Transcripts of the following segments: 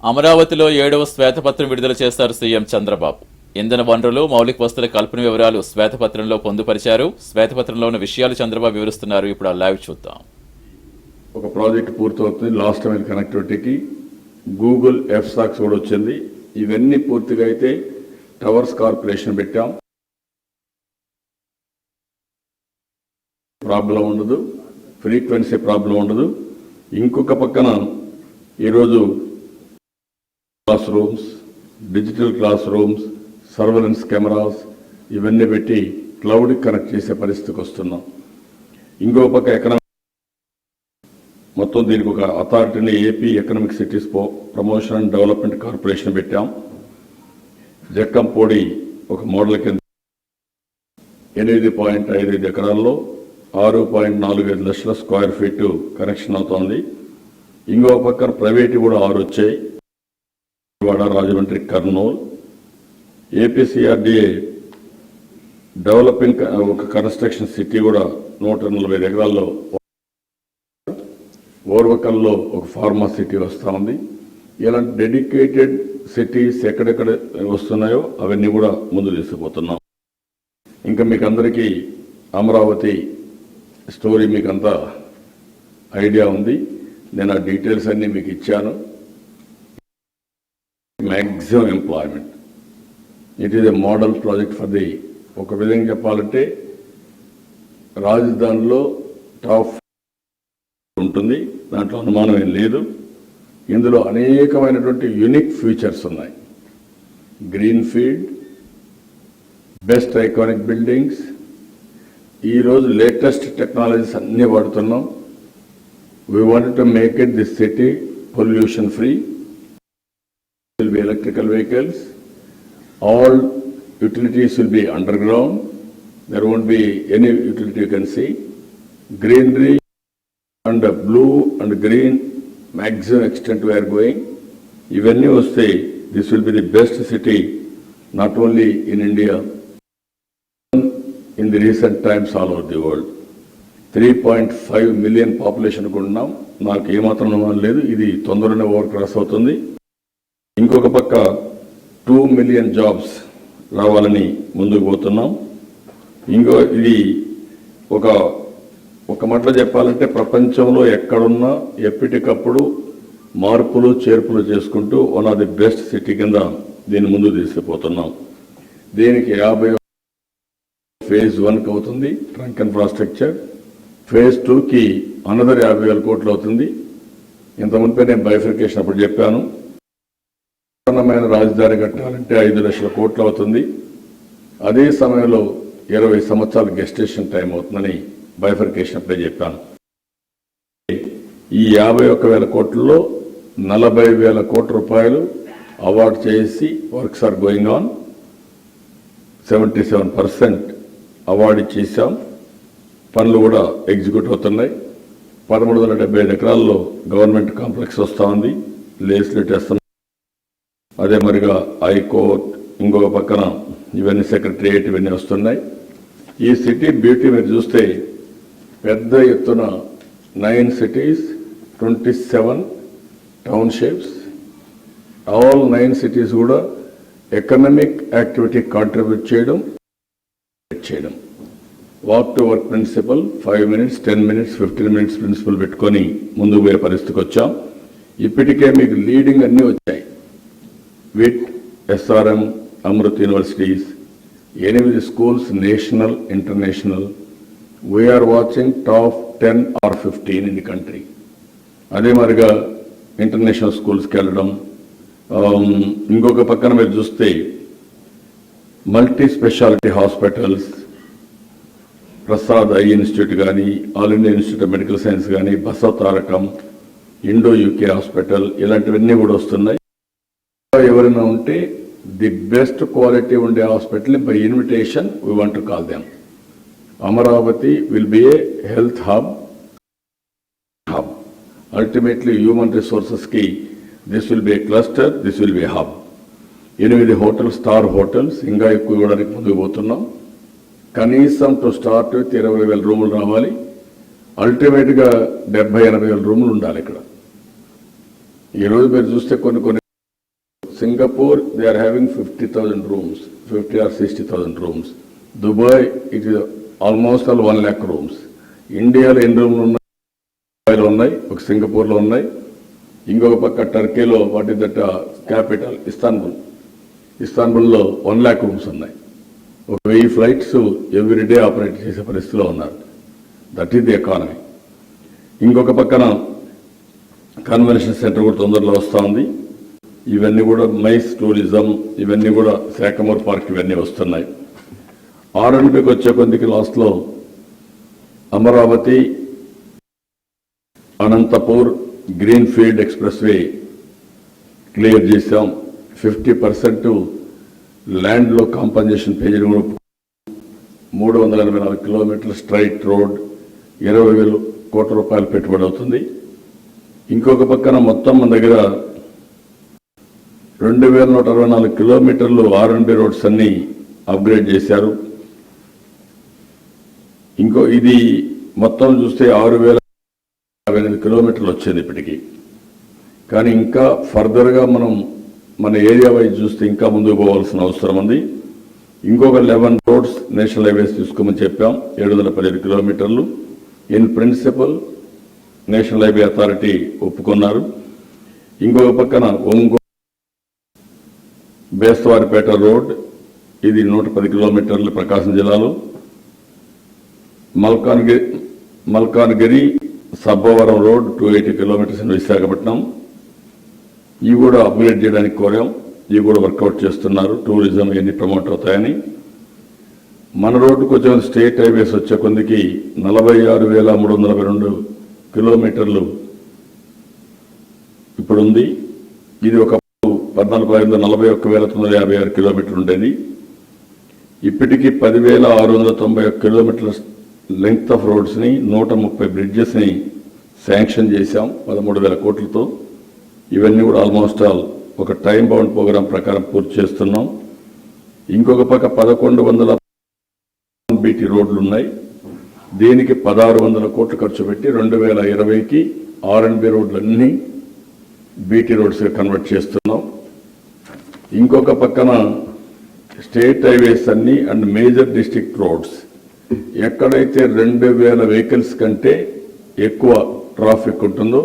అమరావతిలో 7వ శ్వేతపత్రం విడుదల చేశారు సీఎం చంద్రబాబు. ఇంధన వనరులు, మౌలిక వస్తువుల కల్పన వివరాలు శ్వేతపత్రంలో పొందుపరిచారు. శ్వేతపత్రంలో ఉన్న విషయాలు చంద్రబాబు వివరిస్తున్నారు. ఇప్పుడు ఆ లైవ్ చూద్దాం. ఒక ప్రాజెక్ట్ పూర్తవుతుంది. లాస్ట్ మైల్ కనెక్టివిటీకి గూగుల్ ఎఫ్సాక్స్ కూడా వచ్చింది. ఇవన్నీ పూర్తిగా అయితే టవర్స్ కార్పొరేషన్ పెట్టాం. ప్రాబ్లం ఉండదు, ఫ్రీక్వెన్సీ ప్రాబ్లం ఉండదు. ఇంకొక పక్కన ఈరోజు class rooms, digital class rooms, surveillance cameras ఇవన్నీ పెట్టి క్లౌడ్ కనెక్ట్ చేసే పరిస్థితికి వస్తున్నాం. ఇంకో పక్క ఎకనామిక్ మొత్తం దీనికి ఒక అథారిటీని AP economic cities promotion and development corporation పెట్టాం. జక్కంపూడి ఒక మోడల్ కింద 8.55 ఎకరాల్లో 6.45 లక్షల స్క్వేర్ ఫీట్ కనెక్షన్ అవుతోంది. ఇంకో పక్కన ప్రైవేట్ కూడా 6 వచ్చాయి. రాజమండ్రి, కర్నూలు. ఏపీసీఆర్డీఏ డెవలపింగ్ ఒక కన్స్ట్రక్షన్ సిటీ కూడా 140 ఎకరాల్లో, ఓర్వకల్లో ఒక ఫార్మా సిటీ వస్తూ ఉంది. ఇలాంటి డెడికేటెడ్ సిటీస్ ఎక్కడెక్కడ వస్తున్నాయో అవన్నీ కూడా ముందు తీసుకుపోతున్నాం. ఇంకా మీకు అందరికీ అమరావతి స్టోరీ మీకు అంతా ఐడియా ఉంది. నేను ఆ డీటెయిల్స్ అన్నీ మీకు ఇచ్చాను. Maximum employment, it is a model project for the, ఒక విధంగా చెప్పాలంటే రాజధానిలో టాప్ ఉంటుంది, దాంట్లో అనుమానం ఏం లేదు. ఇందులో అనేకమైనటువంటి యూనిక్ ఫీచర్స్ ఉన్నాయి. Green field, best iconic buildings, ఈరోజు లేటెస్ట్ టెక్నాలజీస్ అన్నీ వాడుతున్నాం. We wanted to make it this city pollution free. Will be electrical vehicles. All utilities will be underground. There won't be any utility you can see. Greenery and blue and green, maximum extent we are going. Even you say this will be the best city, not only in India, in the recent times all over the world. 3.5 million population kunnam. Naaku ఏమాత్రం అనుమానం లేదు, ఇది తొందరనే over cross అవుతుంది. ఇంకొక పక్క 2 million jobs రావాలని ముందుకు పోతున్నాం. ఇది ఒక మాటలో చెప్పాలంటే ప్రపంచంలో ఎక్కడున్నా ఎప్పటికప్పుడు మార్పులు చేర్పులు చేసుకుంటూ one of the best city కింద దీన్ని ముందుకు తీసుకుపోతున్నాం. దీనికి 50 ఫేజ్ 1కి అవుతుంది ట్రంక్ ఇన్ఫ్రాస్ట్రక్చర్. ఫేజ్ 2కి అనదర్ 50,000 కోట్లు అవుతుంది. ఇంత మునిపే నేను బైఫర్కేషన్ అప్పుడు చెప్పాను. రాజధాని కట్టాలంటే 5 లక్షల కోట్లు అవుతుంది. అదే సమయంలో 20 సంవత్సరాల గెస్టేషన్ టైం అవుతుందని బైఫర్కేషన్ అప్పుడే చెప్పాను. ఈ 51,000 కోట్లలో 40,000 కోట్ల రూపాయలు అవార్డు చేసి works are going on. 77% award ఇచ్చేసాం. పనులు కూడా ఎగ్జిక్యూట్ అవుతున్నాయి. 1375 ఎకరాల్లో గవర్నమెంట్ కాంప్లెక్స్ వస్తూ ఉంది. లేస్లెట్ వేస్తున్నాం. అదే మరిగా హైకోర్ట్, ఇంకొక పక్కన ఇవన్నీ సెక్రటరియేట్ ఇవన్నీ వస్తున్నాయి. ఈ సిటీ బ్యూటీ మీరు చూస్తే పెద్ద ఎత్తున 9 cities, 27 టౌన్షిప్స్, ఆల్ 9 cities కూడా ఎకనామిక్ యాక్టివిటీ కాంట్రిబ్యూట్ చేయడం. Walk to work principle 5 minutes, 10 minutes, 15 minutes principle పెట్టుకొని ముందుకు పోయే పరిస్థితికి వచ్చాం. ఇప్పటికే మీకు లీడింగ్ అన్నీ వచ్చాయి. VIT, SRM, Amrit universities, 8 schools, national, international. We're watching top 10 or 15 in the country. అదే మరిగా ఇంటర్నేషనల్ స్కూల్స్కి వెళ్ళడం. ఇంకొక పక్కన మీరు చూస్తే multi speciality hospitals, Prasad eye institute కానీ, all India institute of medical science కానీ, బసవతారకం, ఇండో యూకే హాస్పిటల్, ఇలాంటివన్నీ కూడా వస్తున్నాయి. ఎవరైనా ఉంటే ది బెస్ట్ క్వాలిటీ ఉండే hospital by invitation we want to call them. Amaravati will be a health hub. Ultimately human resources కి this will be a cluster, this will be a hub. 8 hotels, star hotels, ఇంకా ఎక్కువ ఇవ్వడానికి ముందుకు పోతున్నాం. కనీసం to start with 20,000 రూములు రావాలి. Ultimate గా 70,000-80,000 రూములు ఉండాలి ఇక్కడ. ఈ రోజు మీరు చూస్తే కొన్ని Singapore, they are having 50,000 rooms, 50 or 60,000 rooms. Dubai, it is almost all 1 lakh rooms. ఇండియాలో ఎన్ని రూమ్లు ఉన్నాయి? దుబాయ్లో ఉన్నాయి, ఒక సింగపూర్లో ఉన్నాయి, ఇంకొక పక్క టర్కీలో వాట్ ఇస్ దట్ క్యాపిటల్ ఇస్తాన్బుల్లో 1 lakh రూమ్స్ ఉన్నాయి. 1000 ఫ్లైట్స్ ఎవ్రీడే ఆపరేట్ చేసే పరిస్థితిలో ఉన్నారు. That is the economy. ఇంకొక పక్కన కన్వెన్షన్ సెంటర్ కూడా తొందరలో వస్తూ ఉంది. ఇవన్నీ కూడా మైస్ టూరిజం, ఇవన్నీ కూడా శాఖమూర్ పార్క్ ఇవన్నీ వస్తున్నాయి. R&Bకి వచ్చే కొద్దికి లాస్ట్లో Amaravati Anantapur green field express way clear చేశాం. 50% ల్యాండ్లో కాంపన్సేషన్ పేజీని కూడా 384 కిలోమీటర్ల స్ట్రైట్ రోడ్ 20,000 కోట్ల రూపాయలు పెట్టుబడి అవుతుంది. ఇంకొక పక్కన మొత్తం మన దగ్గర 2,164 కిలోమీటర్లు R&B రోడ్స్ అన్ని అప్గ్రేడ్ చేశారు. ఇది మొత్తం చూస్తే 6,058 కిలోమీటర్లు వచ్చేది ఇప్పటికీ. కానీ ఇంకా ఫర్దర్గా మనం మన ఏరియా వైజ్ చూస్తే ఇంకా ముందుకు పోవాల్సిన అవసరం ఉంది. ఇంకొక 11 రోడ్స్ నేషనల్ హైవేస్ తీసుకోమని చెప్పాం, 715 కిలోమీటర్లు. In principle national highway authority ఒప్పుకున్నారు. ఇంకొక పక్కన ఒంగోలు బేస్తవారిపేట రోడ్, ఇది 110 కిలోమీటర్లు ప్రకాశం జిల్లాలో. Malkangiri Sabbavaram road 280 kilometres Visakhapatnam. ఇవి కూడా అప్గ్రేడ్ చేయడానికి కోరాం. ఇవి కూడా వర్కౌట్ చేస్తున్నారు, టూరిజం ఇవన్నీ ప్రమోట్ అవుతాయని. మన రోడ్డుకు వచ్చే స్టేట్ హైవేస్ వచ్చే కొందికి 46,342 కిలోమీటర్లు ఇప్పుడుంది. ఇది ఒక 41,956 కిలోమీటర్లు ఉండేది. ఇప్పటికీ 10,691 కిలోమీటర్ల లెంగ్త్ ఆఫ్ రోడ్స్ ని 130 బ్రిడ్జెస్ ని శాంక్షన్ చేశాం 13,000 కోట్లతో. ఇవన్నీ కూడా ఆల్మోస్ట్ ఆల్ ఒక టైం బౌండ్ ప్రోగ్రాం ప్రకారం పూర్తి చేస్తున్నాం. ఇంకొక పక్క 1,100 బీటీ రోడ్లు ఉన్నాయి. దీనికి 1,600 కోట్లు ఖర్చు పెట్టి 2020కి R&B రోడ్లన్నీ బీటీ రోడ్స్ కన్వర్ట్ చేస్తున్నాం. ఇంకొక పక్కన స్టేట్ హైవేస్ అన్ని అండ్ మేజర్ డిస్ట్రిక్ట్ రోడ్స్ ఎక్కడైతే 2,000 వెహికల్స్ కంటే ఎక్కువ ట్రాఫిక్ ఉంటుందో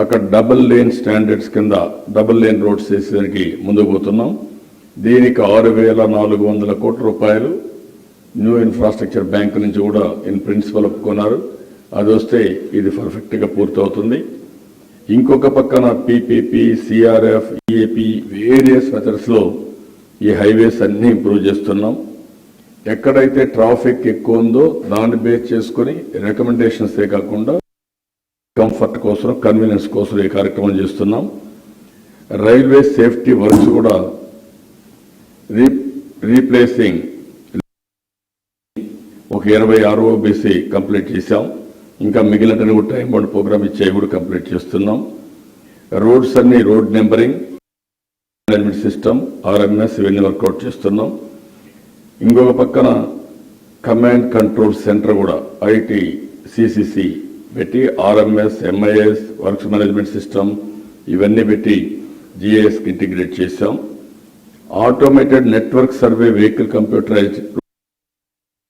అక్కడ డబుల్ లేన్ స్టాండర్డ్స్ కింద డబుల్ లేన్ రోడ్స్ చేసేదానికి ముందుకు పోతున్నాం. దీనికి 6,400 కోట్ల రూపాయలు న్యూ ఇన్ఫ్రాస్ట్రక్చర్ బ్యాంక్ నుంచి కూడా ఇన్ ప్రిన్సిపల్ ఒప్పుకున్నారు. అది వస్తే ఇది పర్ఫెక్ట్ గా పూర్తవుతుంది. ఇంకొక పక్కన PPP, CRF, EAP various methods లో ఈ హైవేస్ అన్ని ఇంప్రూవ్ చేస్తున్నాం. ఎక్కడైతే ట్రాఫిక్ ఎక్కువ ఉందో దాన్ని బేస్ చేసుకుని రికమెండేషన్సే కాకుండా కంఫర్ట్ కోసం, కన్వీనియన్స్ కోసం ఈ కార్యక్రమం చేస్తున్నాం. రైల్వే సేఫ్టీ వర్క్స్ కూడా రీప్లేసింగ్ ఒక 20 ROBC కంప్లీట్ చేశాం. ఇంకా మిగిలిన కూడా టైం బౌండ్ ప్రోగ్రామ్ ఇచ్చేవి కూడా కంప్లీట్ చేస్తున్నాం. రోడ్స్ అన్ని road numbering management system RMS ఇవన్నీ వర్కౌట్ చేస్తున్నాం. ఇంకొక పక్కన కమాండ్ కంట్రోల్ సెంటర్ కూడా IT CCC పెట్టి RMS, MIS works management system ఇవన్నీ పెట్టి GIS కి ఇంటిగ్రేట్ చేశాం. Automated network survey vehicle computerised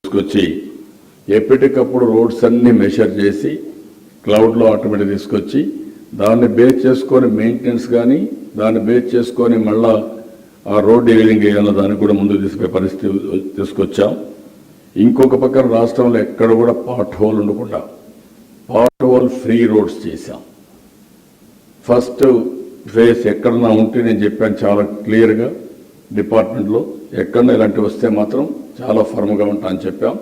తీసుకొచ్చి ఎప్పటికప్పుడు రోడ్స్ అన్ని మెషర్ చేసి క్లౌడ్లో ఆటోమేటిక్ తీసుకొచ్చి దాన్ని బేస్ చేసుకొని మెయింటెనెన్స్ కానీ దాన్ని బేస్ చేసుకొని మళ్ళా ఆ రోడ్ ఏ విధంగా వేయాలో దానికి కూడా ముందుకు తీసుకునే పరిస్థితి తీసుకొచ్చాం. ఇంకొక పక్కన రాష్ట్రంలో ఎక్కడ కూడా పాట్ హోల్ ఉండకుండా పాట్ హోల్ ఫ్రీ రోడ్స్ చేశాం. ఫస్ట్ ఫేస్ ఎక్కడన్నా ఉంటే నేను చెప్పాను చాలా క్లియర్గా డిపార్ట్మెంట్లో ఎక్కడన్నా ఇలాంటివి వస్తే మాత్రం చాలా ఫర్మ్గా ఉంటా అని చెప్పాం.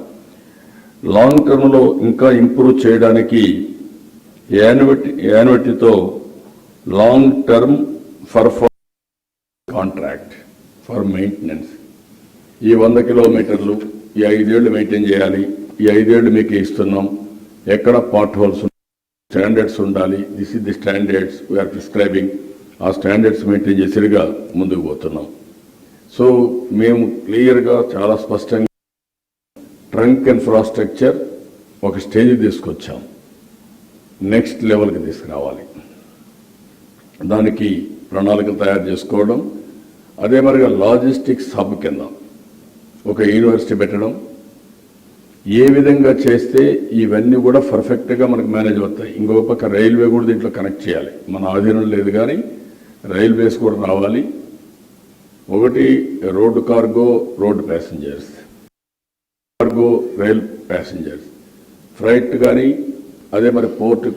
లాంగ్ టర్మ్లో ఇంకా ఇంప్రూవ్ చేయడానికి యాన్యుటీతో long term contract for maintenance ఈ 100 కిలోమీటర్లు ఈ 5 ఏళ్లు మెయింటైన్ చేయాలి, ఈ 5 ఏళ్లు మీకు ఇస్తున్నాం, ఎక్కడ పాట్ హోల్స్ స్టాండర్డ్స్ ఉండాలి, this is the standards we are prescribing, ఆ స్టాండర్డ్స్ మెయింటైన్ చేసేదిగా ముందుకు పోతున్నాం. సో మేము క్లియర్గా చాలా స్పష్టంగా ట్రంక్ ఇన్ఫ్రాస్ట్రక్చర్ ఒక స్టేజ్ తీసుకొచ్చాం, నెక్స్ట్ లెవెల్కి తీసుకురావాలి. దానికి ప్రణాళిక తయారు చేసుకోవడం, అదే మరిగా లాజిస్టిక్స్ హబ్ కింద ఒక యూనివర్సిటీ పెట్టడం, ఏ విధంగా చేస్తే ఇవన్నీ కూడా పర్ఫెక్ట్గా మనకు మేనేజ్ అవుతాయి. ఇంకొక పక్క రైల్వే కూడా దీంట్లో కనెక్ట్ చేయాలి. మన ఆధీనం లేదు కానీ రైల్వేస్ కూడా రావాలి. ఒకటి road cargo, road passengers, cargo rail passengers, freight కానీ, అదే మరి పోర్ట్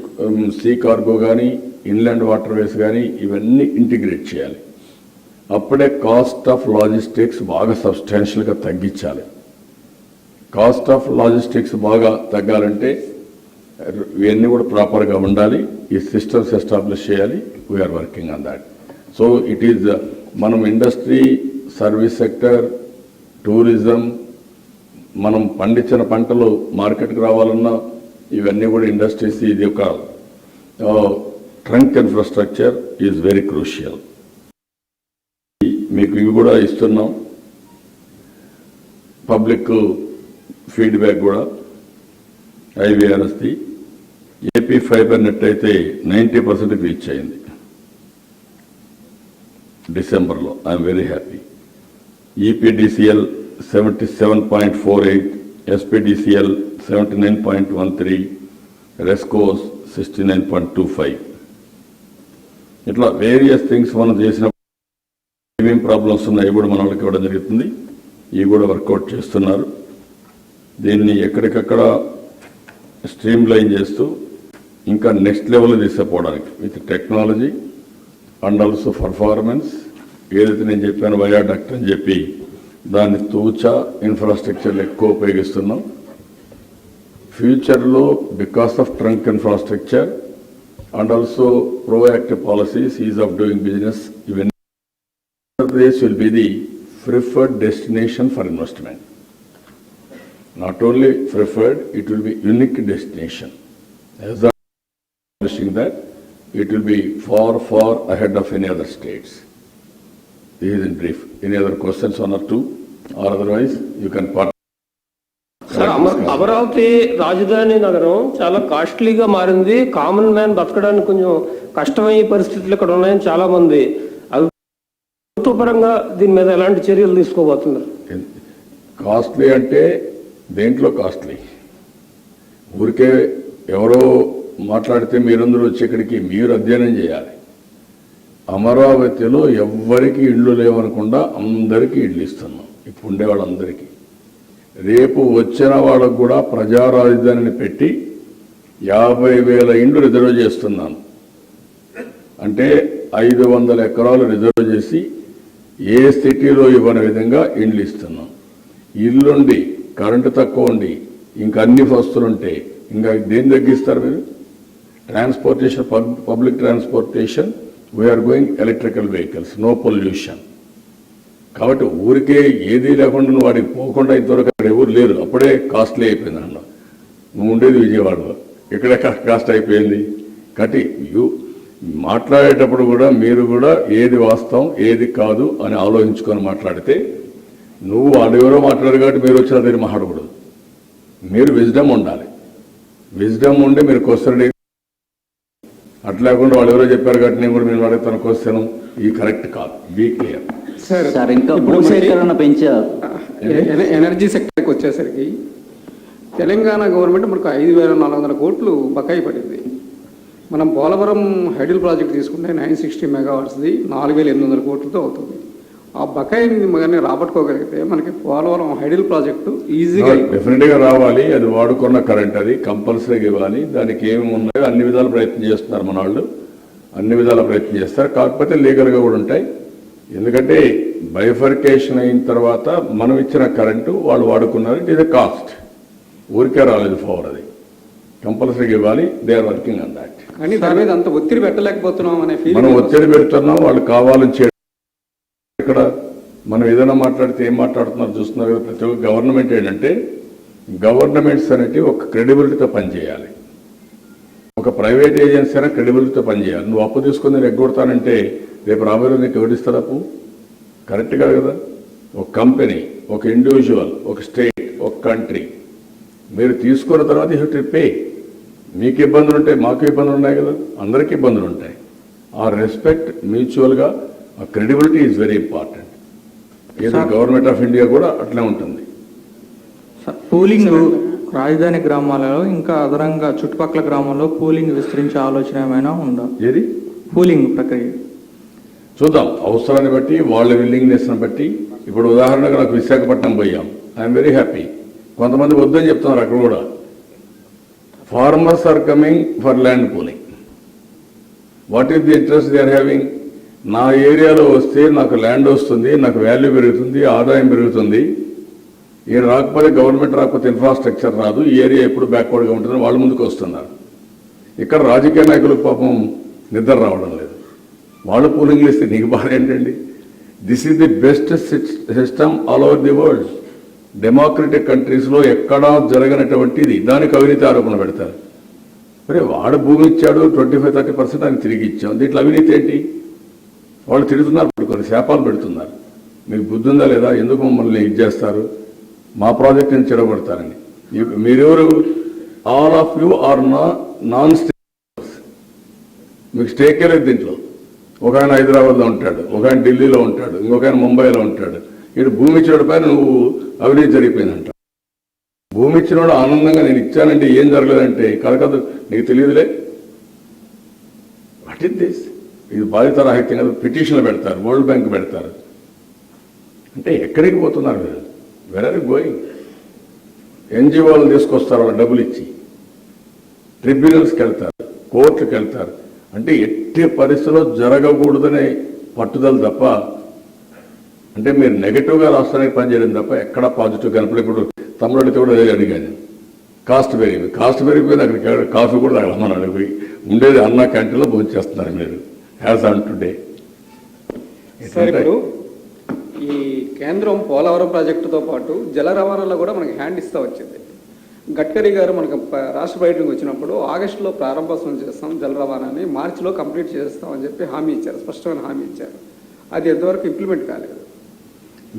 సీ కార్గో కానీ, ఇన్లాండ్ వాటర్వేస్ కానీ ఇవన్నీ ఇంటిగ్రేట్ చేయాలి. అప్పుడే కాస్ట్ ఆఫ్ లాజిస్టిక్స్ బాగా సబ్స్టాన్షియల్గా తగ్గించాలి. కాస్ట్ ఆఫ్ లాజిస్టిక్స్ బాగా తగ్గాలంటే ఇవన్నీ కూడా ప్రాపర్గా ఉండాలి. ఈ సిస్టమ్స్ ఎస్టాబ్లిష్ చేయాలి. We are working on that. So it is మనం ఇండస్ట్రీ, సర్వీస్ సెక్టర్, టూరిజం, మనం పండించిన పంటలు మార్కెట్కి రావాలన్నా ఇవన్నీ కూడా ఇండస్ట్రీస్, ఇది ఒక trunk infrastructure is very crucial. మీకు ఇవి కూడా ఇస్తున్నాం, పబ్లిక్ ఫీడ్బ్యాక్ కూడా. ఐవీఆర్ఎస్ది ఏపీ ఫైబర్ నెట్ అయితే 90% రీచ్ అయింది డిసెంబర్లో. I'm very happy. EPDCL 77.48, SPDCL 79.13, రెస్కోస్ 69.25. ఇట్లా వేరియస్ థింగ్స్ మనం చేసిన ఏమేం ప్రాబ్లమ్స్ ఉన్నాయి కూడా మన వాళ్ళకి ఇవ్వడం జరుగుతుంది. ఇవి కూడా వర్కౌట్ చేస్తున్నారు. దీన్ని ఎక్కడికక్కడ స్ట్రీమ్ లైన్ చేస్తూ ఇంకా నెక్స్ట్ లెవెల్ తీసుకుపోవడానికి with technology and also performance, ఏదైతే నేను చెప్పాను వయాడక్ట్ అని చెప్పి దాన్ని తూచా ఇన్ఫ్రాస్ట్రక్చర్లు ఎక్కువ ఉపయోగిస్తున్నాం. ఫ్యూచర్లో because of trunk infrastructure and also proactive policies, ease of doing business, ఇవన్నీ Andhra Pradesh will be the preferred destination for investment. Not only preferred, it will be unique destination. As of establishing that, it will be far, far ahead of any other states. This is in brief. Any other questions, one or two, or otherwise you can part. Sir, Amaravati రాజధాని నగరం చాలా కాస్ట్లీగా మారింది. Common man బతకడానికి కొంచెం కష్టమయ్యే పరిస్థితులు ఇక్కడ ఉన్నాయని చాలా మంది. ప్రభుత్వ పరంగా దీని మీద ఎలాంటి చర్యలు తీసుకోబోతున్నారు? కాస్ట్లీ అంటే దేంట్లో కాస్ట్లీ? ఊరికే ఎవరో మాట్లాడితే మీరందరూ వచ్చి ఇక్కడికి మీరు అధ్యయనం చేయాలి. అమరావతిలో ఎవ్వరికి ఇళ్ళు లేవనకుండా అందరికీ ఇళ్ళు ఇస్తున్నాం ఇప్పుడు ఉండే వాళ్ళందరికీ. రేపు వచ్చిన వాళ్ళకు కూడా ప్రజా రాజధానిని పెట్టి 50,000 ఇండ్లు రిజర్వ్ చేస్తున్నాను. అంటే 500 ఎకరాలు రిజర్వ్ చేసి ఏ సిటీలో ఇవ్వని విధంగా ఇండ్లు ఇస్తున్నాం. ఇల్లుండి కరెంటు తక్కువ ఉండి ఇంకా అన్ని వస్తువులుంటే ఇంకా దేని తగ్గిస్తారు మీరు? Transportation, public transportation, we are going electrical vehicles, no pollution. కాబట్టి ఊరికే ఏదీ లేకుండా నువ్వు వాడికి పోకుండా ఇంతవరకు అక్కడ ఎవరు లేరు. అప్పుడే కాస్ట్లీ అయిపోయింది అన్న. నువ్వు ఉండేది విజయవాడలో, ఇక్కడే కాస్ట్ అయిపోయింది. కాబట్టి మాట్లాడేటప్పుడు కూడా మీరు కూడా ఏది వాస్తవం ఏది కాదు అని ఆలోచించుకొని మాట్లాడితే, నువ్వు వాళ్ళెవరో మాట్లాడారు కాబట్టి మీరు వచ్చిన దగ్గర మాట్లాడకూడదు. మీరు విజ్డమ్ ఉండాలి. విజ్డమ్ ఉండి మీరు క్వశ్చన్ అట్లా లేకుండా వాళ్ళు ఎవరో చెప్పారు కాబట్టి నేను కూడా మీరు అడుగుతాను క్వశ్చన్, ఇది కరెక్ట్ కాదు. Be clear. సార్, ఇంకా భూసేకరణ పెంచారు. ఎనర్జీ సెక్టర్కి వచ్చేసరికి తెలంగాణ గవర్నమెంట్ మనకు 5,400 కోట్లు బకాయి పడింది. మనం పోలవరం హైడల్ ప్రాజెక్ట్ తీసుకుంటే 960 మెగావాట్స్ది 4,800 కోట్లతో అవుతుంది. ఆ బకాయిని కానీ రాబట్టుకోగలిగితే మనకి పోలవరం హైడల్ ప్రాజెక్టు ఈజీగా డెఫినెట్గా రావాలి. అది వాడుకున్న కరెంట్, అది కంపల్సరీగా ఇవ్వాలి. దానికి ఏమి ఉన్నాయో అన్ని విధాలు ప్రయత్నం చేస్తున్నారు మన వాళ్ళు, అన్ని విధాల ప్రయత్నం చేస్తారు. కాకపోతే లీగల్గా కూడా ఉంటాయి. ఎందుకంటే బైఫర్కేషన్ అయిన తర్వాత మనం ఇచ్చిన కరెంటు వాళ్ళు వాడుకున్నారు. ఇట్ ఈస్ ఎ కాస్ట్, ఊరికే రాలేదు పవర్, అది కంపల్సరీగా ఇవ్వాలి. They are working on that. కానీ దాని మీద అంత ఒత్తిడి పెట్టలేకపోతున్నాం అనే ఫీలింగ్. మనం ఒత్తిడి పెడుతున్నాం, వాళ్ళు కావాలని చేయడం. ఇక్కడ మనం ఏదైనా మాట్లాడితే ఏం మాట్లాడుతున్నారు చూస్తున్నారు కదా. ప్రతి ఒక్క గవర్నమెంట్ ఏంటంటే, గవర్నమెంట్స్ అనేవి ఒక క్రెడిబిలిటీతో పనిచేయాలి. ఒక ప్రైవేట్ ఏజెన్సీ అయినా క్రెడిబిలిటీతో పనిచేయాలి. నువ్వు అప్పు తీసుకుని నేను ఎగ్గొడతానంటే రేపు రాబోయే నీకు ఎవరిస్తారు అప్పు? కరెక్ట్ కాదు కదా. ఒక కంపెనీ, ఒక ఇండివిజువల్, ఒక స్టేట్, ఒక కంట్రీ మీరు తీసుకున్న తర్వాత యూ టు పే. మీకు ఇబ్బందులు ఉంటాయి, మాకు ఇబ్బందులు ఉన్నాయి కదా, అందరికీ ఇబ్బందులు ఉంటాయి. ఆ రెస్పెక్ట్ మ్యూచువల్గా ఆ క్రెడిబిలిటీ ఈజ్ వెరీ ఇంపార్టెంట్. ఏదో గవర్నమెంట్ ఆఫ్ ఇండియా కూడా అట్లే ఉంటుంది. పూలింగ్ రాజధాని గ్రామాలలో ఇంకా అదనంగా చుట్టుపక్కల గ్రామాల్లో పూలింగ్ విస్తరించే ఆలోచన ఏమైనా ఉందా? ఏది పూలింగ్ ప్రక్రియ చూద్దాం, అవసరాన్ని బట్టి వాళ్ళ విల్లింగ్నెస్ని బట్టి. ఇప్పుడు ఉదాహరణకు నాకు విశాఖపట్నం పోయాం, ఐఎమ్ వెరీ హ్యాపీ. కొంతమంది వద్దని చెప్తున్నారు అక్కడ కూడా. Farmers are coming for land pooling. What is the interest they are having? నా ఏరియాలో వస్తే నాకు ల్యాండ్ వస్తుంది, నాకు వాల్యూ పెరుగుతుంది, ఆదాయం పెరుగుతుంది. ఈయన రాకపోతే, గవర్నమెంట్ రాకపోతే ఇన్ఫ్రాస్ట్రక్చర్ రాదు, ఈ ఏరియా ఎప్పుడు బ్యాక్వర్డ్గా ఉంటుందని వాళ్ళు ముందుకు వస్తున్నారు. ఇక్కడ రాజకీయ నాయకులకు పాపం నిద్ర రావడం లేదు. వాళ్ళు పూలింగ్లు ఇస్తే నీకు బాధ ఏంటండి? This is the best system all over the world. Democratic కంట్రీస్లో ఎక్కడా జరగనటువంటిది. దానికి అవినీతి ఆరోపణ పెడతారు. మరి వాడు భూమి ఇచ్చాడు, 25-30% ఆయన తిరిగి ఇచ్చాం, దీంట్లో అవినీతి ఏంటి? వాళ్ళు తిరుగుతున్నారు, కొన్ని శాపాలు పెడుతున్నారు. మీకు బుద్ధి ఉందా లేదా? ఎందుకు మమ్మల్ని ఇది చేస్తారు, మా ప్రాజెక్టుని చెడగొడతారని. మీరెవరు? All of you are non stake. మీకు స్టేకే లేదు దీంట్లో. ఒక ఆయన హైదరాబాద్లో ఉంటాడు, ఒక ఆయన ఢిల్లీలో ఉంటాడు, ఇంకొక ఆయన ముంబైలో ఉంటాడు. ఇటు భూమి ఇచ్చిన పైన నువ్వు అవినీతి జరిగిపోయిందంట. భూమి ఇచ్చినోడు ఆనందంగా నేను ఇచ్చానంటే ఏం జరగలేదంటే కలకదు, నీకు తెలియదులే. What is this? ఇది బాధిత రాహిత్యం కదా. పిటిషన్లు పెడతారు, వరల్డ్ బ్యాంక్ పెడతారు. అంటే ఎక్కడికి పోతున్నారు మీరు? Where are you going? ఎన్జిఓలు తీసుకొస్తారు వాళ్ళ డబ్బులు ఇచ్చి, ట్రిబ్యునల్స్కి వెళ్తారు, కోర్టుకి వెళ్తారు. అంటే ఎట్టి పరిస్థితుల్లో జరగకూడదనే పట్టుదల తప్ప, అంటే మీరు నెగటివ్గా రాష్ట్రానికి పనిచేయడం తప్ప ఎక్కడ పాజిటివ్ కనపడి. ఇప్పుడు తమ్ముడితో కూడా అదే అడిగాను, కాస్ట్ పెరిగిపోయింది, అక్కడికి కాఫీ కూడా తాగమని అడిగిపోయి ఉండేది అన్న క్యాంటీన్లో భోజనం చేస్తున్నారు మీరు యాజ్ ఆన్ టుడే. సార్, ఇప్పుడు ఈ కేంద్రం పోలవరం ప్రాజెక్టుతో పాటు జల రవాణాలో కూడా మనకి హ్యాండ్ ఇస్తూ వచ్చింది. గడ్కరీ గారు మనకు రాష్ట్ర పర్యటనకు వచ్చినప్పుడు ఆగస్టులో ప్రారంభోత్సవం చేస్తాం జల రవాణాని, మార్చిలో కంప్లీట్ చేస్తామని చెప్పి హామీ ఇచ్చారు, స్పష్టమైన హామీ ఇచ్చారు. అది ఎంతవరకు ఇంప్లిమెంట్ కాలేదు.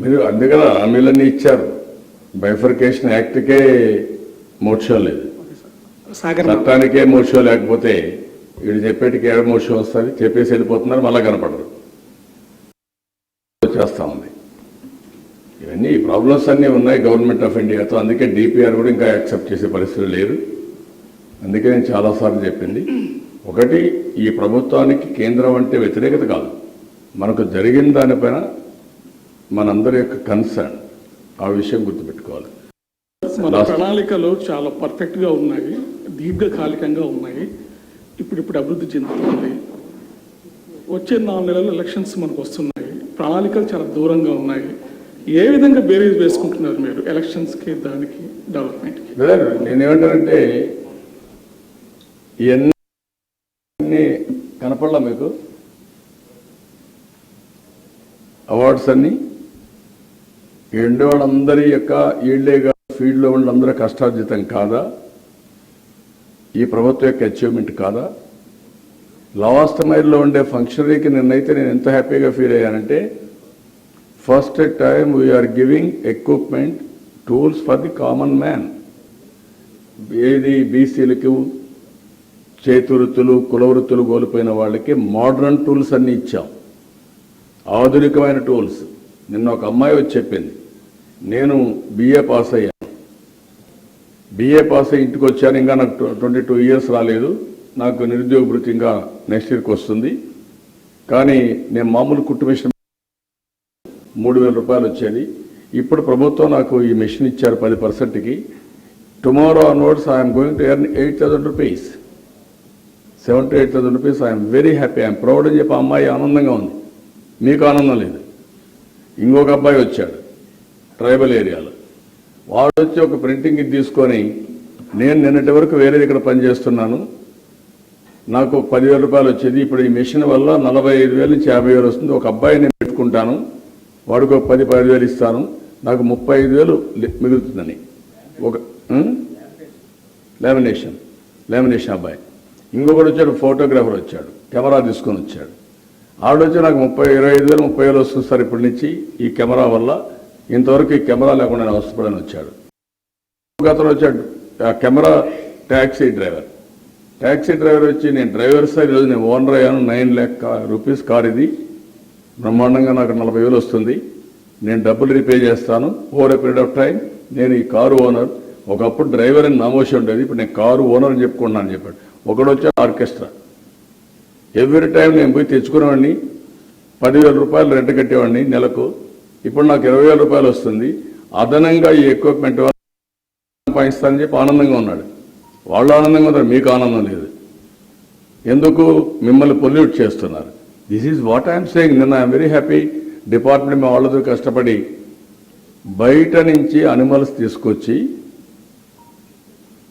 మీరు అందుకని హామీలన్నీ ఇచ్చారు. బైఫర్కేషన్ యాక్ట్కే మోక్షం లేదు, చట్టానికే మోక్షం లేకపోతే వీడు చెప్పేటికి ఏడ మోక్షం వస్తుంది? చెప్పేసి వెళ్ళిపోతున్నారు, మళ్ళా కనపడరు. చేస్తా ఉంది. ఇవన్నీ ప్రాబ్లమ్స్ అన్నీ ఉన్నాయి గవర్నమెంట్ ఆఫ్ ఇండియాతో. అందుకే డిపిఆర్ కూడా ఇంకా యాక్సెప్ట్ చేసే పరిస్థితులు లేరు. అందుకే నేను చాలాసార్లు చెప్పింది, ఒకటి, ఈ ప్రభుత్వానికి కేంద్రం అంటే వ్యతిరేకత కాదు, మనకు జరిగిన దానిపైన మనందరి యొక్క కన్సర్న్. ఆ విషయం గుర్తుపెట్టుకోవాలి. మన ప్రణాళికలు చాలా పర్ఫెక్ట్గా ఉన్నాయి, దీర్ఘకాలికంగా ఉన్నాయి. ఇప్పుడు అభివృద్ధి చెందుతుంది. వచ్చే 4 నెలలు ఎలక్షన్స్ మనకు వస్తున్నాయి. ప్రణాళికలు చాలా దూరంగా ఉన్నాయి. ఏ విధంగా బేరీజ్ వేసుకుంటున్నారు మీరు ఎలక్షన్స్కి, దానికి, డెవలప్మెంట్కి? నేనేమంటానంటే, ఇవన్నీ కనపడలా మీకు? అవార్డ్స్ అన్నీ ఎండు వాళ్ళందరి యొక్క ఈళ్లేగా ఫీల్డ్లో వాళ్ళందరూ కష్టార్జితం కాదా? ఈ ప్రభుత్వం యొక్క అచీవ్మెంట్ కాదా? లాస్ట్ మైల్లో ఉండే ఫంక్షనరీకి నిన్నైతే నేను ఎంత హ్యాపీగా ఫీల్ అయ్యానంటే, first time we're giving equipment, tools for the common man. ఏది బీసీలకు, చేతివృత్తులు, కులవృత్తులు కోల్పోయిన వాళ్ళకి మోడర్న్ టూల్స్ అన్ని ఇచ్చాం, ఆధునికమైన టూల్స్. నిన్న ఒక అమ్మాయి వచ్చి చెప్పింది, నేను బిఏ పాస్ అయ్యాను, బిఏ పాస్ అయ్యి ఇంటికి వచ్చాను, ఇంకా నాకు 22 years రాలేదు, నాకు నిరుద్యోగ భృతి ఇంకా నెక్స్ట్ ఇయర్కి వస్తుంది, కానీ నేను మామూలు కుట్టు మిషన్ 3,000 రూపాయలు వచ్చేది. ఇప్పుడు ప్రభుత్వం నాకు ఈ మిషన్ ఇచ్చారు 10%కి. Tomorrow onwards I'm going to earn 8,000 rupees, 7,000 to 8,000 rupees. I'm very happy, I'm proud అని చెప్పి అమ్మాయి ఆనందంగా ఉంది. మీకు ఆనందం లేదు. ఇంకొక అబ్బాయి వచ్చాడు ట్రైబల్ ఏరియాలో, వాడు వచ్చి ఒక ప్రింటింగ్ ఇది తీసుకొని, నేను నిన్నటి వరకు వేరేది ఇక్కడ పనిచేస్తున్నాను, నాకు 10,000 రూపాయలు వచ్చేది, ఇప్పుడు ఈ మిషన్ వల్ల 45,000 నుంచి 50,000 వస్తుంది, ఒక అబ్బాయి నేను పెట్టుకుంటాను, వాడికి ఒక 10,000 ఇస్తాను, నాకు 35,000 మిగులుతుందని. ఒక లామినేషన్ అబ్బాయి. ఇంకొకటి వచ్చాడు, ఫోటోగ్రాఫర్ వచ్చాడు, కెమెరా తీసుకొని వచ్చాడు. ఆవిడొచ్చి నాకు 25,000 వస్తుంది సార్ ఇప్పటి నుంచి ఈ కెమెరా వల్ల, ఇంతవరకు ఈ కెమెరా లేకుండా నేను అవసరపడని వచ్చాడు. అతను వచ్చాడు, ఆ కెమెరా ట్యాక్సీ డ్రైవర్ వచ్చి, నేను డ్రైవర్ సార్, ఈరోజు నేను ఓనర్ అయ్యాను, 9 lakh రూపీస్ కార్ ఇది, బ్రహ్మాండంగా నాకు 40,000 వస్తుంది, నేను డబ్బులు రీపే చేస్తాను over a period of time, నేను ఈ కారు ఓనర్. ఒకప్పుడు డ్రైవర్ అని నామోషి ఉండేది, ఇప్పుడు నేను కారు ఓనర్ అని చెప్పుకున్నాను చెప్పాడు. ఒకడు వచ్చే ఆర్కెస్ట్రా, ఎవ్రీ టైం నేను పోయి తెచ్చుకునేవాడిని, 10,000 రూపాయలు రెంట్ కట్టేవాడిని నెలకు. ఇప్పుడు నాకు 20,000 రూపాయలు వస్తుంది, అదనంగా ఈ ఎక్విప్మెంట్ సంపాదిస్తానని చెప్పి ఆనందంగా ఉన్నాడు. వాళ్ళు ఆనందంగా ఉన్నారు, మీకు ఆనందం లేదు. ఎందుకు? మిమ్మల్ని పొల్యూట్ చేస్తున్నారు. This is what I'm saying. నిన్న ఐఎమ్ వెరీ హ్యాపీ, డిపార్ట్మెంట్ మా వాళ్ళతో కష్టపడి బయట నుంచి అనిమల్స్ తీసుకొచ్చి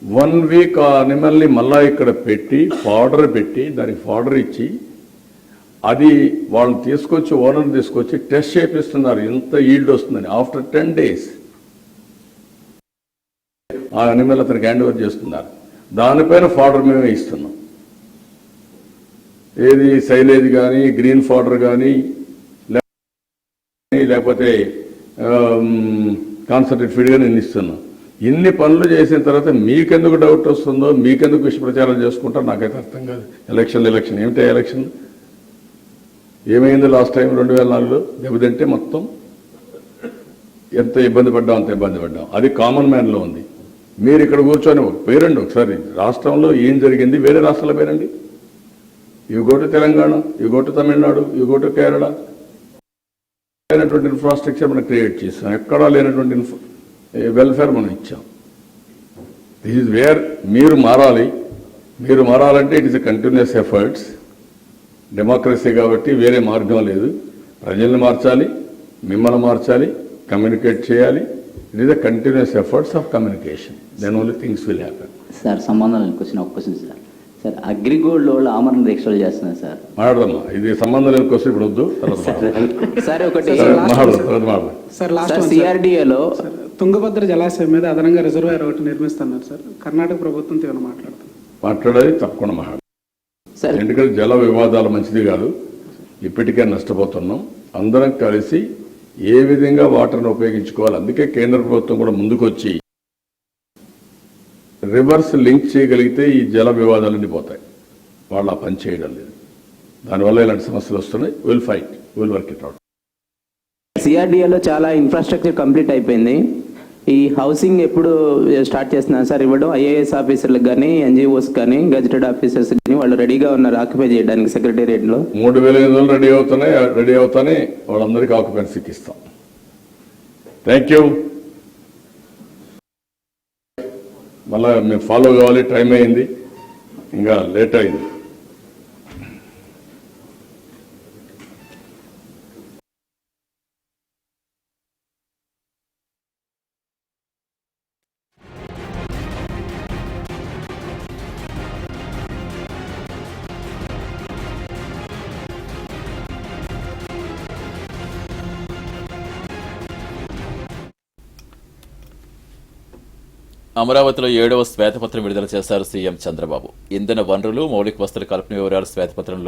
1 వీక్ ఆ అనిమల్ని మళ్ళా ఇక్కడ పెట్టి పౌడర్ పెట్టి దానికి పౌడర్ ఇచ్చి అది వాళ్ళని తీసుకొచ్చి ఓనర్ తీసుకొచ్చి టెస్ట్ చేపిస్తున్నారు ఎంత ఈల్డ్ వస్తుందని. ఆఫ్టర్ 10 days ఆ అనిమల్ అతనికి హ్యాండ్ ఓవర్ చేస్తున్నారు. దానిపైన ఫాడర్ మేమే ఇస్తున్నాం. ఏది సైలేజ్ కానీ, గ్రీన్ ఫాడర్ కానీ, లేకపోతే కాన్సన్ట్రేట్ ఫీడ్ కానీ నేను ఇస్తున్నాం. ఇన్ని పనులు చేసిన తర్వాత మీకెందుకు డౌట్ వస్తుందో, మీకెందుకు విష ప్రచారం చేసుకుంటారో నాకైతే అర్థం కాదు. ఎలక్షన్ ఏమిటా ఎలక్షన్? ఏమైంది లాస్ట్ టైం 2004లో దెబ్బతింటే మొత్తం ఎంత ఇబ్బంది పడ్డాం, అంత ఇబ్బంది పడ్డాం. అది కామన్ మ్యాన్లో ఉంది. మీరు ఇక్కడ కూర్చొని పేరండి ఒకసారి, రాష్ట్రంలో ఏం జరిగింది వేరే రాష్ట్రాల పేరండి. You go to Telangana, you go to Tamil Nadu, you go to Kerala, లేనటువంటి ఇన్ఫ్రాస్ట్రక్చర్ మనం క్రియేట్ చేస్తాం. ఎక్కడా లేనటువంటి వెల్ఫేర్ మనం ఇచ్చాం. దిస్ ఈజ్ వేర్ మీరు మారాలి. మీరు మారాలంటే it is a continuous efforts. Democracy కాబట్టి వేరే మార్గం లేదు. ప్రజల్ని మార్చాలి, మిమ్మల్ని మార్చాలి, కమ్యూనికేట్ చేయాలి. It is a continuous efforts of communication. Then only things will happen. Sir సంబంధం లేని క్వశ్చన్, ఒక క్వశ్చన్ సార్. సార్ అగ్రిగోల్డ్ వాళ్ళు ఆమరణ దీక్షలు చేస్తున్నారు సార్. మాట్లాడదమ్మా, ఇది సంబంధం లేని క్వశ్చన్ ఇప్పుడు వద్దు. సార్ ఒకటి మాట్లాడదాం. సార్ లాస్ట్ సార్ సిఆర్డిఏలో తుంగభద్ర జలాశయం మీద అదనంగా రిజర్వాయర్ ఒకటి నిర్మిస్తున్నారు సార్. కర్ణాటక ప్రభుత్వం తీవ్ర మాట్లాడేది తప్పకుండా మాట్లాడు. సార్ ఎందుకంటే జల వివాదాలు మంచిది కాదు. ఇప్పటికే నష్టపోతున్నాం. అందరం కలిసి ఏ విధంగా వాటర్ను ఉపయోగించుకోవాలి. అందుకే కేంద్ర ప్రభుత్వం కూడా ముందుకొచ్చి రివర్స్ లింక్ చేయగలిగితే ఈ జల వివాదాలన్నీ పోతాయి. వాళ్ళు ఆ పని చేయడం లేదు. దానివల్ల ఇలాంటి సమస్యలు వస్తున్నాయి. Will fight, will work it out. సిఆర్డిఏలో చాలా ఇన్ఫ్రాస్ట్రక్చర్ కంప్లీట్ అయిపోయింది. ఈ హౌసింగ్ ఎప్పుడు స్టార్ట్ చేస్తున్నారు సార్ ఇవ్వడం? ఐఏఎస్ ఆఫీసర్లకు కానీ, ఎన్జిఓస్ కానీ, గజెటెడ్ ఆఫీసర్స్ కానీ వాళ్ళు రెడీగా ఉన్నారు ఆక్యుపై చేయడానికి సెక్రటేరియట్లో. 3,500 రెడీ అవుతానే వాళ్ళందరికీ ఆక్యుపెన్సీకి ఇస్తాం. Thank you. మళ్ళా మేము ఫాలో కావాలి. టైం అయింది, ఇంకా లేట్ అయింది. అమరావతిలో 7వ శ్వేతపత్రం విడుదల చేశారు సీఎం చంద్రబాబు. ఇంధన వనరులు, మౌలిక వసతుల కల్పన వివరాలు శ్వేతపత్రంలో